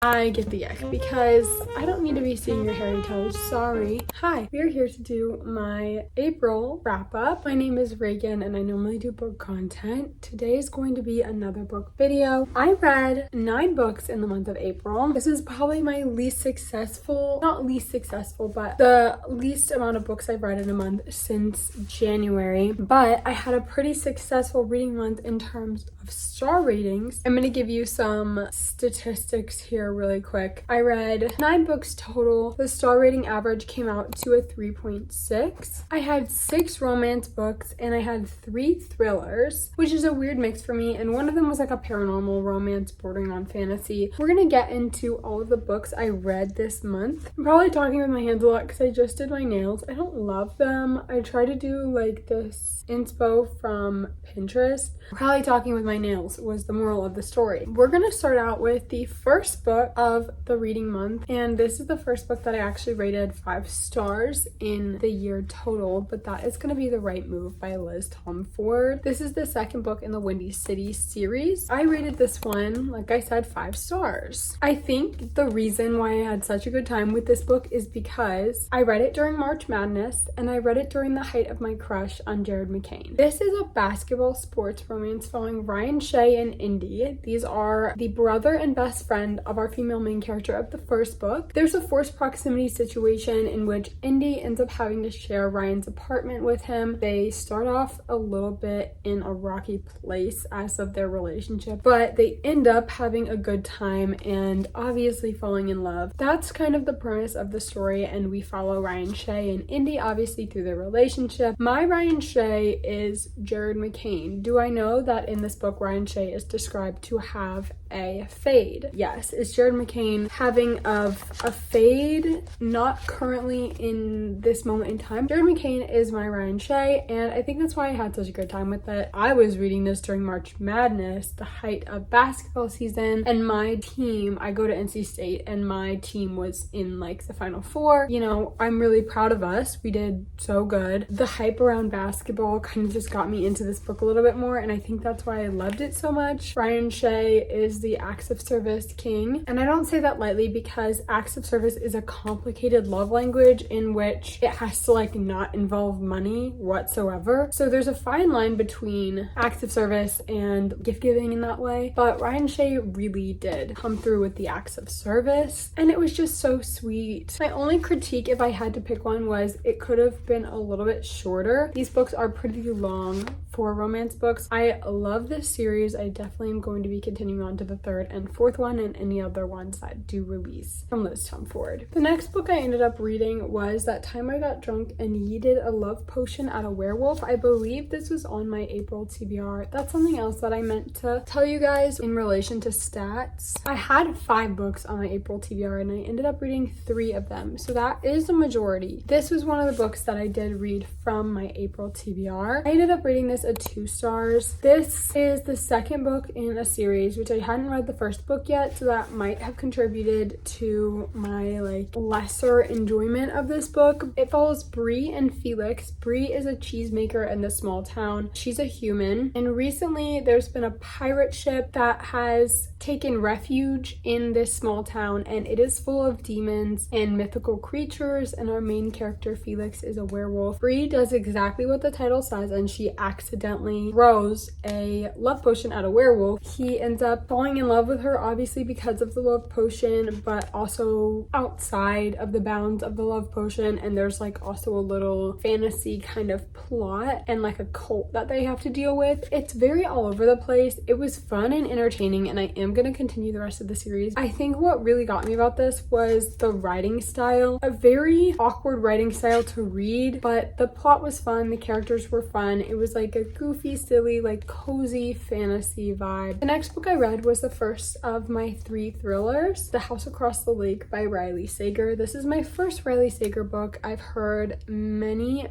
I get the ick because I don't need to be seeing your hairy toes. Sorry. Hi, we are here to do my April wrap up. My name is Reagan and I normally do book content. Today is going to be another book video. I read 9 books in the month of April. This is probably my least successful, not least successful, but the least amount of books I've read in a month since January. But I had a pretty successful reading month in terms of star ratings. I'm going to give you some statistics here really quick. I read 9 books total. The star rating average came out to a 3.6. I had 6 romance books and I had 3 thrillers, which is a weird mix for me, and one of them was like a paranormal romance bordering on fantasy. We're gonna get into all of the books I read this month. I'm probably talking with my hands a lot because I just did my nails. I don't love them. I try to do like this inspo from Pinterest. Probably talking with my nails was the moral of the story. We're gonna start out with the first book of the reading month, and this is the first book that I actually rated 5 stars in the year total, but that is going to be The Right Move by Liz Tomford. This is the second book in the Windy City series. I rated this one, like I said, 5 stars. I think the reason why I had such a good time with this book is because I read it during March Madness and I read it during the height of my crush on Jared McCain. This is a basketball sports romance following Ryan Shea and Indy. These are the brother and best friend of our female main character of the first book. There's a forced proximity situation in which Indy ends up having to share Ryan's apartment with him. They start off a little bit in a rocky place as of their relationship, but they end up having a good time and obviously falling in love. That's kind of the premise of the story, and we follow Ryan Shea and Indy obviously through their relationship. My Ryan Shea is Jared McCain. Do I know that in this book Ryan Shea is described to have a fade? Yes. Is Jared McCain having a fade? Not currently in this moment in time. Jared McCain is my Ryan Shea, and I think that's why I had such a good time with it. I was reading this during March Madness, the height of basketball season, and my team, I go to NC State, and my team was in like the Final Four. You know, I'm really proud of us. We did so good. The hype around basketball kind of just got me into this book a little bit more, and I think that's why I loved it so much. Ryan Shea is the acts of service king, and I don't say that lightly because acts of service is a complicated love language in which it has to like not involve money whatsoever. So there's a fine line between acts of service and gift giving in that way, but Ryan Shea really did come through with the acts of service, and it was just so sweet. My only critique, if I had to pick one, was it could have been a little bit shorter. These books are pretty long for romance books. I love this series. I definitely am going to be continuing on to the 3rd and 4th one and any other ones that do release from Liz Tomford. The next book I ended up reading was That Time I Got Drunk and Yeeted a Love Potion at a Werewolf. I believe this was on my April TBR. That's something else that I meant to tell you guys in relation to stats. I had 5 books on my April TBR and I ended up reading 3 of them, so that is the majority. This was one of the books that I did read from my April TBR. I ended up rating this a 2 stars. This is the second book in a series, which I hadn't read the first book yet, so that might have contributed to my like lesser enjoyment of this book. It follows Bree and Felix. Bree is a cheesemaker in this small town. She's a human, and recently there's been a pirate ship that has taken refuge in this small town, and it is full of demons and mythical creatures, and our main character Felix is a werewolf. Bree does exactly what the title says, and she accidentally throws a love potion at a werewolf. He ends up falling in love with her, obviously because of the love potion, but also outside of the bounds of the love potion, and there's like also a little fantasy kind of plot and like a cult that they have to deal with. It's very all over the place. It was fun and entertaining, and I am going to continue the rest of the series. I think what really got me about this was the writing style. A very awkward writing style to read, but the plot was fun, the characters were fun. It was like a goofy, silly, like cozy fantasy vibe. The next book I read was the first of my 3 thrillers, The House Across the Lake by Riley Sager. This is my first Riley Sager book. I've heard many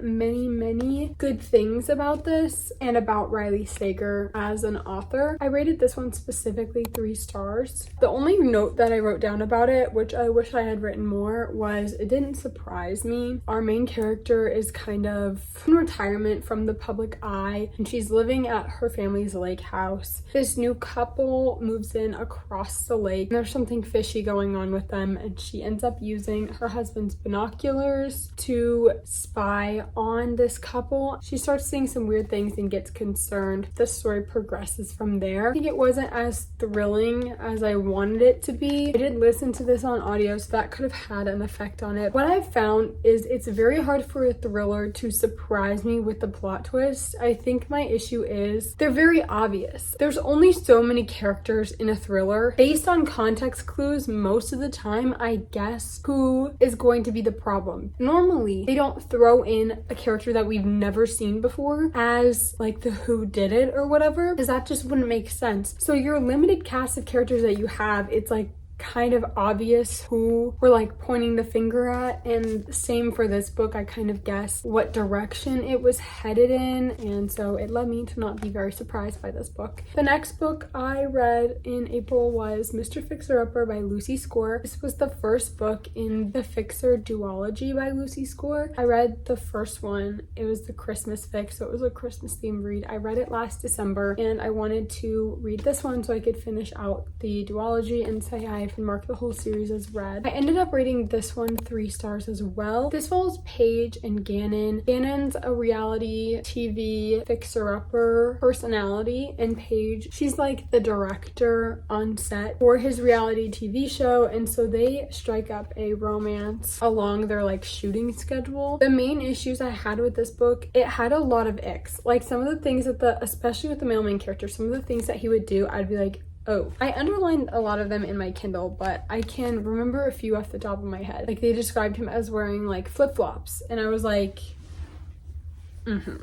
good things about this and about Riley Sager as an author. I rated this one specifically 3 stars. The only note that I wrote down about it, which I wish I had written more, was it didn't surprise me. Our main character is kind of in retirement from the public eye July, and she's living at her family's lake house. This new couple moves in across the lake, and there's something fishy going on with them, and she ends up using her husband's binoculars to spy on this couple. She starts seeing some weird things and gets concerned. The story progresses from there. I think it wasn't as thrilling as I wanted it to be. I did listen to this on audio, so that could have had an effect on it. What I've found is it's very hard for a thriller to surprise me with the plot twist. I think my issue is they're very obvious. There's only so many characters in a thriller. Based on context clues, most of the time I guess who is going to be the problem. Normally, they don't throw in a character that we've never seen before as like the who did it or whatever, because that just wouldn't make sense. So your limited cast of characters that you have, it's like kind of obvious who we're like pointing the finger at, and same for this book. I kind of guessed what direction it was headed in, and so it led me to not be very surprised by this book. The next book I read in April was Mr. Fixer-Upper by Lucy Score. This was the first book in the Fixer duology by Lucy Score. I read the first one. It was the Christmas fix, so it was a Christmas themed read. I read it last December, and I wanted to read this one so I could finish out the duology and say I and mark the whole series as read. I ended up rating this one 3 stars as well. This follows Paige and Gannon. Gannon's a reality TV fixer-upper personality, and Paige, she's like the director on set for his reality TV show, and so they strike up a romance along their like shooting schedule. The main issues I had with this book, it had a lot of icks. Like some of the things that especially with the male main character, some of the things that he would do, I'd be like, oh, I underlined a lot of them in my Kindle, but I can remember a few off the top of my head. Like they described him as wearing like flip-flops, and I was like,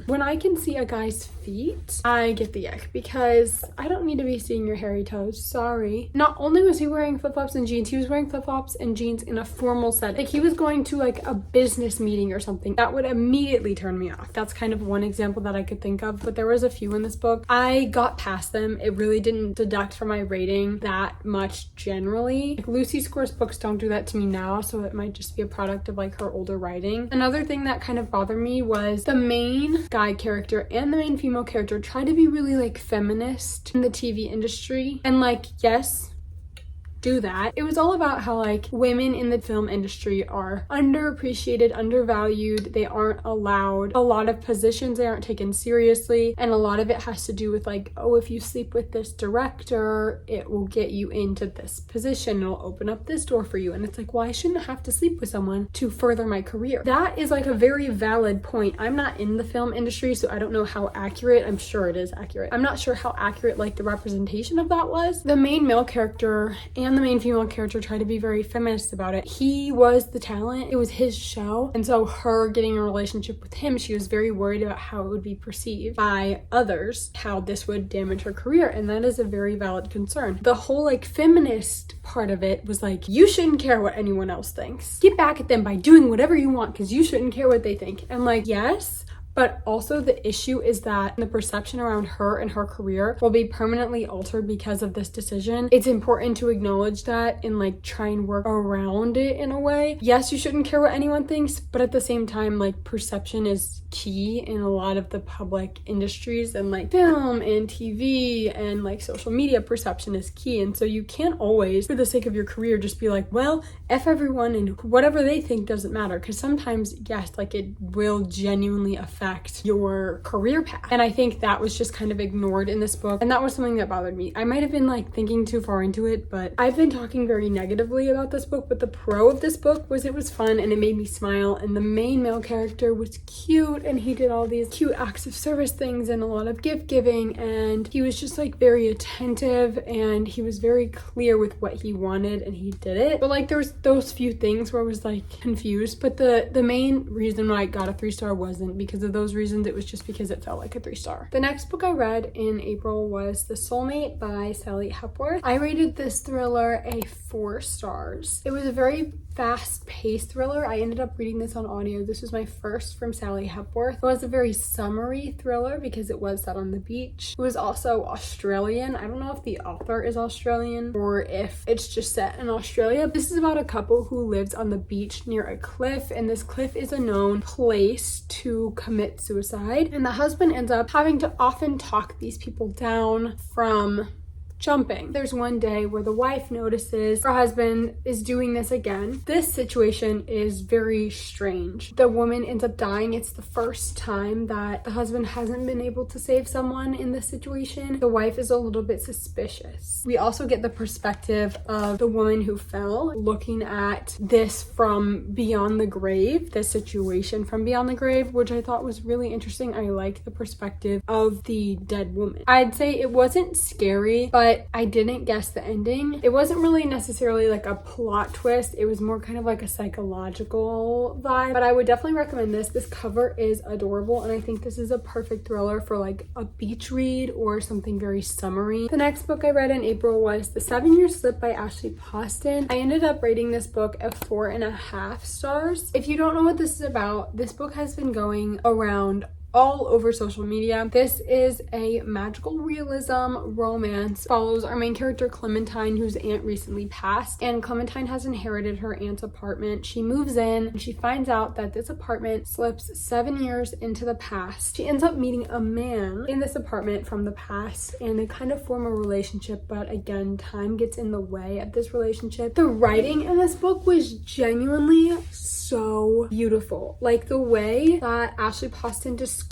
When I can see a guy's feet, I get the ick because I don't need to be seeing your hairy toes. Sorry. Not only was he wearing flip-flops and jeans, he was wearing flip-flops and jeans in a formal setting. Like he was going to like a business meeting or something. That would immediately turn me off. That's kind of one example that I could think of, but there was a few in this book. I got past them. It really didn't deduct from my rating that much generally. Like Lucy Score's books don't do that to me now, so it might just be a product of like her older writing. Another thing that kind of bothered me was the main guy character and the main female character try to be really like feminist in the TV industry, and like, yes, do that. It was all about how like women in the film industry are underappreciated, undervalued. They aren't allowed a lot of positions. They aren't taken seriously, and a lot of it has to do with like, oh, if you sleep with this director, it will get you into this position. It'll open up this door for you. And it's like, well, I shouldn't have to sleep with someone to further my career. That is like a very valid point. I'm not in the film industry, so I don't know how accurate. I'm sure it is accurate. I'm not sure how accurate like the representation of that was. The main male character and the main female character tried to be very feminist about it. He was the talent. It was his show. And so her getting a relationship with him, she was very worried about how it would be perceived by others, how this would damage her career. And that is a very valid concern. The whole like feminist part of it was like, you shouldn't care what anyone else thinks. Get back at them by doing whatever you want because you shouldn't care what they think. And like, yes, but also the issue is that the perception around her and her career will be permanently altered because of this decision. It's important to acknowledge that and like try and work around it in a way. Yes, you shouldn't care what anyone thinks, but at the same time, like perception is key in a lot of the public industries, and like film and TV and like social media, perception is key. And so you can't always, for the sake of your career, just be like, well, F everyone and whatever they think doesn't matter. Because sometimes, yes, like it will genuinely affect your career path. And I think that was just kind of ignored in this book. And that was something that bothered me. I might have been like thinking too far into it, but I've been talking very negatively about this book. But the pro of this book was it was fun and it made me smile. And the main male character was cute and he did all these cute acts of service things and a lot of gift giving. And he was just like very attentive and he was very clear with what he wanted and he did it. But like there was those few things where I was like confused. But the main reason why I got a 3-star wasn't because of those reasons. It was just because it felt like a 3-star. The next book I read in April was The Soulmate by Sally Hepworth. I rated this thriller a 4 stars. It was a very fast-paced thriller. I ended up reading this on audio. This was my first from Sally Hepworth. It was a very summery thriller because it was set on the beach. It was also Australian. I don't know if the author is Australian or if it's just set in Australia. This is about a couple who lives on the beach near a cliff, and this cliff is a known place to commit commit suicide, and the husband ends up having to often talk these people down from jumping. There's one day where the wife notices her husband is doing this again. This situation is very strange. The woman ends up dying. It's the first time that the husband hasn't been able to save someone in this situation. The wife is a little bit suspicious. We also get the perspective of the woman who fell, looking at this from beyond the grave, this situation from beyond the grave, which I thought was really interesting. I like the perspective of the dead woman. I'd say it wasn't scary, but I didn't guess the ending. It wasn't really necessarily like a plot twist. It was more kind of like a psychological vibe, but I would definitely recommend this. This cover is adorable, and I think this is a perfect thriller for like a beach read or something very summery. The next book I read in April was The 7-Year Slip by Ashley Poston. I ended up rating this book at 4.5 stars. If you don't know what this is about, this book has been going around all over social media. This is a magical realism romance. Follows our main character Clementine, whose aunt recently passed, and Clementine has inherited her aunt's apartment. She moves in and she finds out that this apartment slips 7 years into the past. She ends up meeting a man in this apartment from the past, and they kind of form a relationship, but again, time gets in the way of this relationship. The writing in this book was genuinely so beautiful. Like the way that Ashley Poston described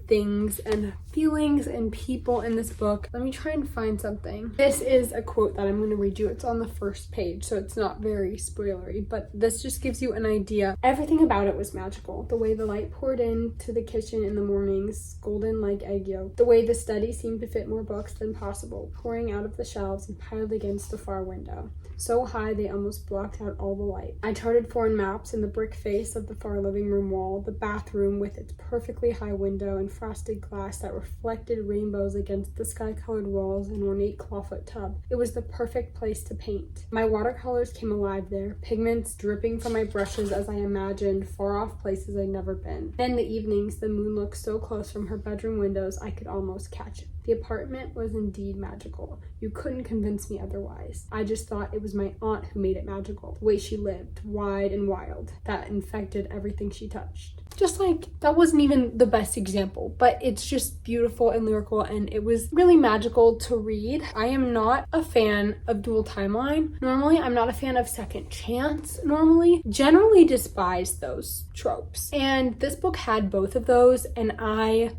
things and feelings and people in this book. Let me try and find something. This is a quote that I'm going to read you. It's on the first page, so it's not very spoilery, but this just gives you an idea. Everything about it was magical. The way the light poured into the kitchen in the mornings, golden like egg yolk. The way the study seemed to fit more books than possible, pouring out of the shelves and piled against the far window. So high they almost blocked out all the light. I charted foreign maps in the brick face of the far living room wall, the bathroom with its perfectly high window and frosted glass that reflected rainbows against the sky-colored walls and ornate clawfoot tub. It was the perfect place to paint. My watercolors came alive there, pigments dripping from my brushes as I imagined far-off places I'd never been. And in the evenings, the moon looked so close from her bedroom windows I could almost catch it. The apartment was indeed magical. You couldn't convince me otherwise. I just thought it was my aunt who made it magical. The way she lived, wide and wild, that infected everything she touched. Just like, that wasn't even the best example, but it's just beautiful and lyrical, and it was really magical to read. I am not a fan of dual timeline. Normally, I'm not a fan of second chance. Generally despise those tropes. And this book had both of those, and I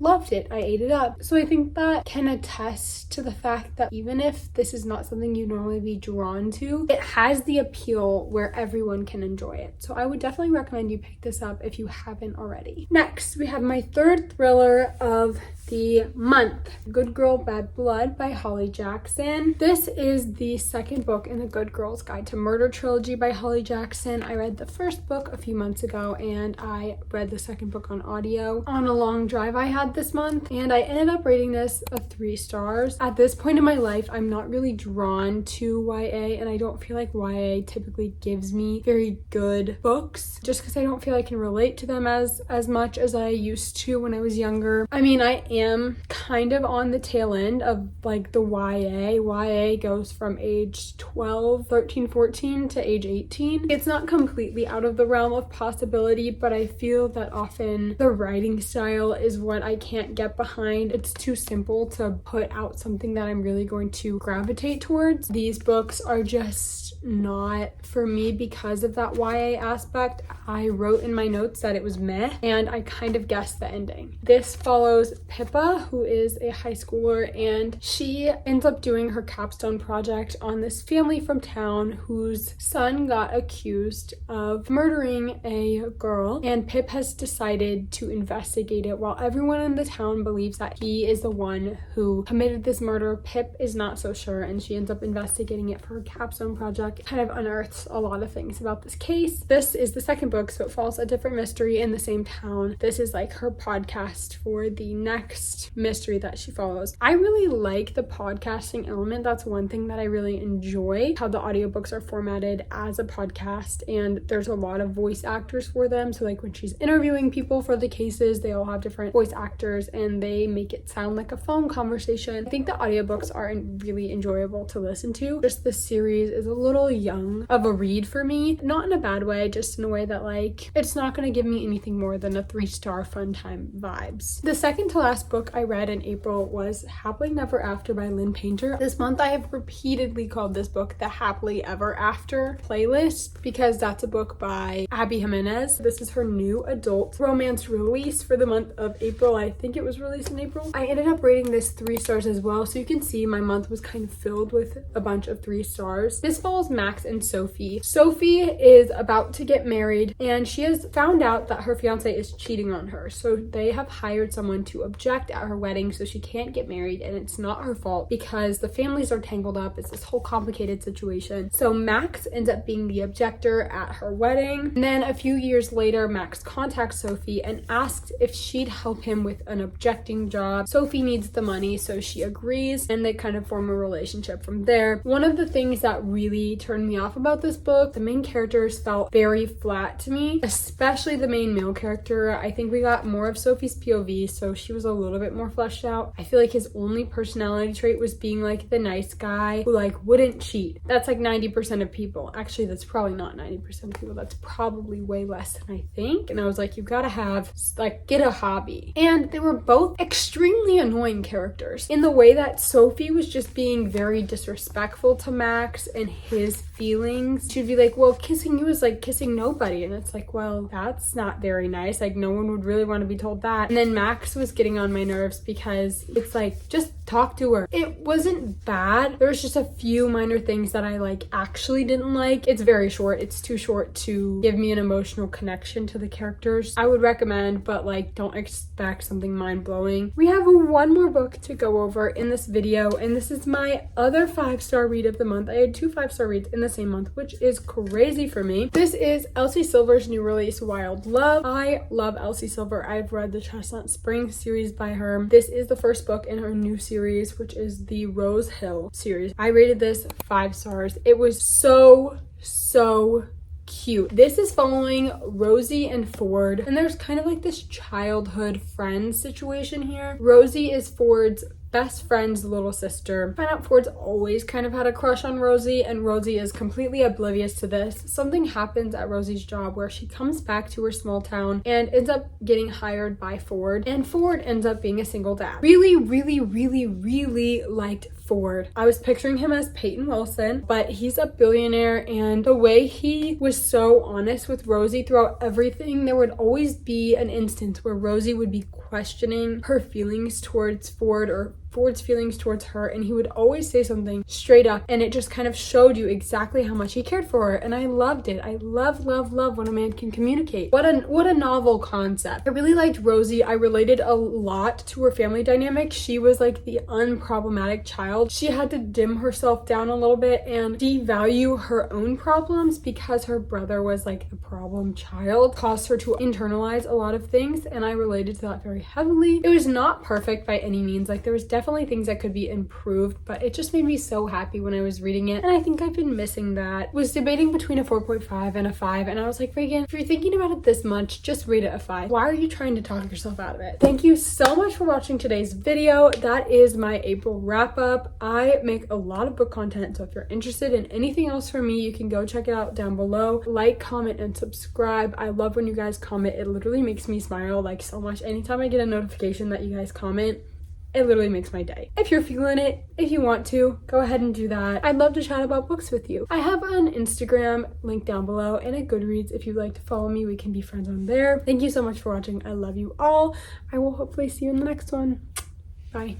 loved it. I ate it up. So I think that can attest to the fact that even if this is not something you normally be drawn to, it has the appeal where everyone can enjoy it. So I would definitely recommend you pick this up if you haven't already. Next, we have my third thriller of the month, Good Girl, Bad Blood by Holly Jackson. This is the second book in the Good Girl's Guide to Murder trilogy by Holly Jackson. I read the first book a few months ago, and I read the second book on audio on a long drive I had this month, and I ended up rating this a 3 stars. At this point in my life, I'm not really drawn to YA, and I don't feel like YA typically gives me very good books, just because I don't feel I can relate to them as much as I used to when I was younger. I mean, I am kind of on the tail end of like the YA. YA goes from age 12, 13, 14 to age 18. It's not completely out of the realm of possibility, but I feel that often the writing style is what I can't get behind. It's too simple to put out something that I'm really going to gravitate towards. These books are just not for me because of that YA aspect. I wrote in my notes that it was meh, and I kind of guessed the ending. This follows Pippa, who is a high schooler, and she ends up doing her capstone project on this family from town whose son got accused of murdering a girl, and Pip has decided to investigate it. While everyone in the town believes that he is the one who committed this murder, Pip is not so sure, and she ends up investigating it for her capstone project. Kind of unearths a lot of things about this case. This is the second book, so it follows a different mystery in the same town. This is like her podcast for the next mystery that she follows. I really like the podcasting element. That's one thing that I really enjoy, how the audiobooks are formatted as a podcast, and there's a lot of voice actors for them. So like when she's interviewing people for the cases, they all have different voice actors and they make it sound like a phone conversation. I think the audiobooks are really enjoyable to listen to. Just the series is a little little young of a read for me. Not in a bad way, just in a way that like it's not going to give me anything more than a 3-star fun time vibes. The second to last book I read in April was Happily Never After by Lynn Painter. This month I have repeatedly called this book the Happily Ever After playlist because that's a book by Abby Jimenez. This is her new adult romance release for the month of April. I think it was released in April. I ended up rating this 3 stars as well, so you can see my month was kind of filled with a bunch of 3 stars. This follows Max and Sophie. Sophie is about to get married and she has found out that her fiance is cheating on her, so they have hired someone to object at her wedding so she can't get married, and it's not her fault because the families are tangled up. It's this whole complicated situation. So Max ends up being the objector at her wedding, and then a few years later Max contacts Sophie and asks if she'd help him with an objecting job. Sophie needs the money, so she agrees, and they kind of form a relationship from there. One of the things that really turned me off about this book, the main characters felt very flat to me, especially the main male character. I think we got more of Sophie's POV, so she was a little bit more fleshed out. I feel like his only personality trait was being like the nice guy who like wouldn't cheat. That's like 90% of people. Actually, that's probably not 90% of people. That's probably way less than I think. And I was like, you gotta have, like, get a hobby. And they were both extremely annoying characters in the way that Sophie was just being very disrespectful to Max and his feelings. She'd be like, well, kissing you is like kissing nobody. And it's like, well, that's not very nice. Like, no one would really want to be told that. And then Max was getting on my nerves because it's like, just talk to her. It wasn't bad. There was just a few minor things that I like actually didn't like. It's very short. It's too short to give me an emotional connection to the characters. I would recommend, but like, don't expect something mind-blowing. We have one more book to go over in this video, and this is my other 5-star read of the month. I had 2 5-star reads in the same month, which is crazy for me. This is Elsie Silver's new release, Wild Love. I love Elsie Silver. I've read the Chestnut Spring series by her. This is the first book in her new series, which is the Rose Hill series. I rated this 5 stars. It was so cute. This is following Rosie and Ford, and there's kind of like this childhood friend situation here. Rosie is Ford's best friend's little sister. Find out Ford's always kind of had a crush on Rosie, and Rosie is completely oblivious to this. Something happens at Rosie's job where she comes back to her small town and ends up getting hired by Ford, and Ford ends up being a single dad. Really liked Ford. I was picturing him as Peyton Wilson, but he's a billionaire, and the way he was so honest with Rosie throughout everything, there would always be an instance where Rosie would be questioning her feelings towards Ford or Ford's feelings towards her, and he would always say something straight up, and it just kind of showed you exactly how much he cared for her, and I loved it. I love when a man can communicate. What a novel concept. I really liked Rosie. I related a lot to her family dynamic. She was like the unproblematic child. She had to dim herself down a little bit and devalue her own problems because her brother was like the problem child. Caused her to internalize a lot of things, and I related to that very heavily. It was not perfect by any means. Like, there was definitely things that could be improved, but it just made me so happy when I was reading it, and I think I've been missing that. Was debating between a 4.5 and a 5, and I was like, Reagan, if you're thinking about it this much, just rate it a 5. Why are you trying to talk yourself out of it? Thank you so much for watching today's video. That is my April wrap up. I make a lot of book content, so if you're interested in anything else from me, you can go check it out down below. Like, comment, and subscribe. I love when you guys comment. It literally makes me smile like so much. Anytime I get a notification that you guys comment, it literally makes my day. If you're feeling it, if you want to, go ahead and do that. I'd love to chat about books with you. I have an Instagram link down below and a Goodreads. If you'd like to follow me, we can be friends on there. Thank you so much for watching. I love you all. I will hopefully see you in the next one. Bye.